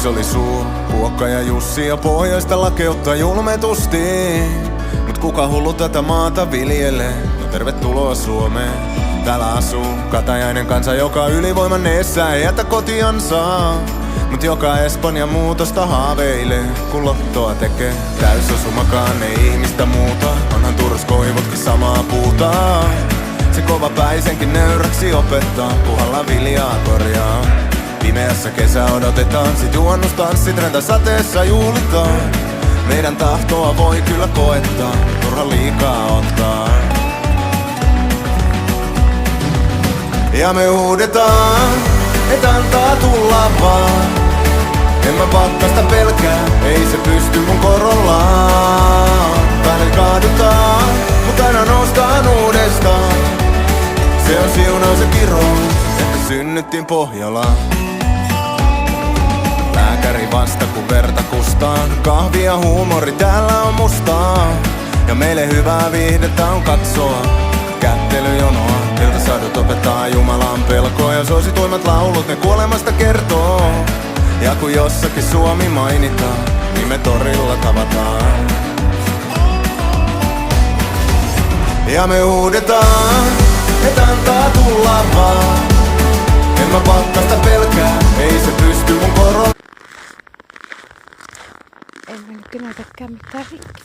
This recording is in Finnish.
Yksi oli suu, Puokka ja Jussi ja pohjoista lakeutta julmetusti. Mut kuka hullu tätä maata viljelee? No tervetuloa Suomeen. Täällä asuu katajainen kansa, joka ylivoiman eessä ei jätä kotiansa. Mut joka Espanja muutosta haaveilee, kun lottoa tekee. Täysosumakaan ei ihmistä muuta, onhan Turus koivutkin samaa puuta. Se kova päisenkin nöyräksi opettaa, puhalla viljaa korjaa. Pimeässä kesä odotetaan, sit juhannustanssit räntä sateessa juhlitaan. Meidän tahtoa voi kyllä koettaa, turha liikaa ottaa. Ja me huudetaan, et antaa tulla vaan. En mä pakkasta pelkää, ei se pysty mun korollaan. Välillä kaadutaan, mut aina noustaan uudestaan. Se on siunaus ja kirous, että synnyttiin Pohjolaan. Lääkäri vasta kun verta kustaan, kahvi ja huumori täällä on mustaa. Ja meille hyvää viihdettä on katsoa kättelyjonoa. Iltasadut opettaa Jumalan pelkoa ja suosituimmat laulut ne kuolemasta kertoo. Ja kun jossakin Suomi mainitaan, niin me torilla tavataan. Ja me huudetaan, et antaa tulla vaan. En mä pakkasta pelkää, ei se pysty mun koro. En mennyt keneltäkään mitään rikki.